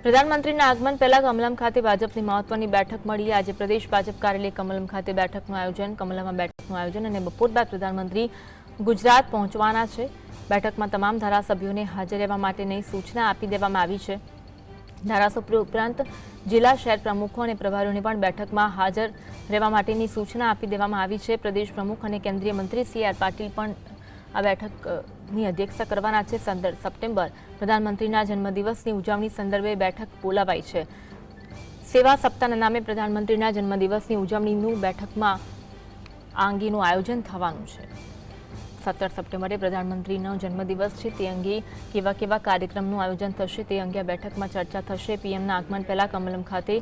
પ્રધાનમંત્રીના આગમન પહેલા કમલમ ખાતે ભાજપની મહત્વની બેઠક મળી। આજે પ્રદેશ ભાજપ કાર્યાલય કમલમ ખાતે બેઠકનું આયોજન કમલમમાં બેઠકનું આયોજન અને બપોર બાદ પ્રધાનમંત્રી ગુજરાત પહોંચવાના છે। બેઠકમાં તમામ ધારાસભ્યોને હાજર રહેવા માટેની સૂચના આપી દેવામાં આવી છે। ધારાસભ્યો ઉપરાંત જિલ્લા શહેર પ્રમુખો અને પ્રભારીઓને પણ બેઠકમાં હાજર રહેવા માટેની સૂચના આપી દેવામાં આવી છે। પ્રદેશ પ્રમુખ અને કેન્દ્રીય મંત્રી સી.આર. પાટીલ પણ આ બેઠકની અધ્યક્ષતા કરવાના છે। 15 સપ્ટેમ્બર પ્રધાનમંત્રીના જન્મદિવસની ઉજવણી સંદર્ભે બેઠક બોલાવાઈ છે। સેવા સપ્તાહના નામે પ્રધાનમંત્રીના જન્મદિવસની ઉજવણીનું બેઠકમાં આ અંગેનું આયોજન થવાનું છે। 17 સપ્ટેમ્બરે પ્રધાનમંત્રીનો જન્મદિવસ છે, તે અંગે કેવા કાર્યક્રમનું આયોજન થશે તે અંગે બેઠકમાં ચર્ચા થશે। પીએમના આગમન પહેલા કમલમ ખાતે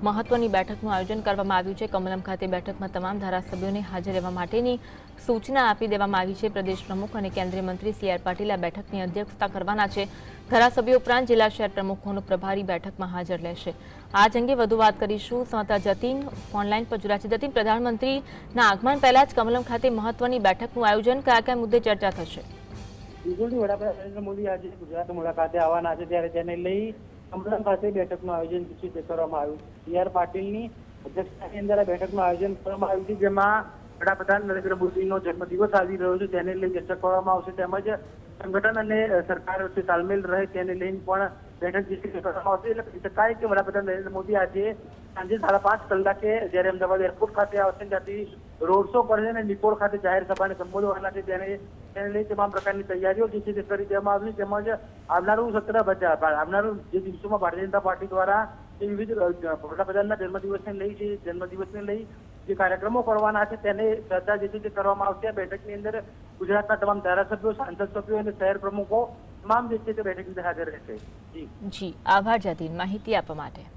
મહત્વની બેઠકનું આયોજન કરવામાં આવ્યું છે। કમલમ ખાતે બેઠકમાં તમામ ધારાસભ્યોને હાજર રહેવા માટેની સૂચના આપી દેવામાં આવી છે। પ્રદેશ પ્રમુખ અને કેન્દ્રીય મંત્રી સી.આર. પાટીલ આ બેઠકની અધ્યક્ષતા કરવાના છે। ધારાસભ્યો ઉપરાંત જિલ્લા શહેર પ્રમુખોનો પ્રભારી બેઠકમાં હાજર રહેશે। આજ અંગે વધુ વાત કરીશું, સંવાદદાતા જતીન ઓનલાઈન પર જોડાયા છે। જતીન, પ્રધાનમંત્રીના આગમન પહેલા જ કમલમ ખાતે મહત્વની બેઠકનું આયોજન કયા મુદ્દે ચર્ચા થશે? વડાપ્રધાન નરેન્દ્ર મોદી આજે ગુજરાત મુલાકાતે આવવાના છે, ત્યારે તેને લઈ કમલમ ખાતે બેઠકનું આયોજન કરવામાં આવ્યું છે। સી.આર. પાટીલની અધ્યક્ષતાની અંદર આ બેઠકનું આયોજન કરવામાં આવ્યું છે, જેમાં વડાપ્રધાન નરેન્દ્ર મોદીનો જન્મદિવસ આવી રહ્યો છે તેને લઈ ચર્ચા કરવામાં આવશે, તેમજ સંગઠન અને સરકાર વચ્ચે તાલમેલ રહે તેને લઈને પણ બેઠક કરવામાં આવશે। એટલે કહી શકાય કે વડાપ્રધાન નરેન્દ્ર મોદી આજે સાંજે 5:30 કલાકે જ્યારે અમદાવાદ એરપોર્ટ ખાતે આવશે, ત્યાંથી રોડ શો કરશે અને નિકોલ ખાતે જાહેર સભાને સંબોધવાના છે। તેને લઈ તમામ પ્રકારની તૈયારીઓ જે છે તે કરી દેવામાં આવી, તેમજ આવનારું આવનારું જે દિવસોમાં ભારતીય જનતા પાર્ટી દ્વારા વિવિધ વડાપ્રધાનના જન્મદિવસને લઈ જે કાર્યક્રમો કરવાના છે તેને ચર્ચા જે છે તે કરવામાં આવશે। આ બેઠકની અંદર ગુજરાતના તમામ ધારાસભ્યો, સાંસદ સભ્યો અને શહેર પ્રમુખો તમામ જે છે તે બેઠકની અંદર હાજર રહેશે। જી, આભાર જતીન માહિતી આપવા માટે।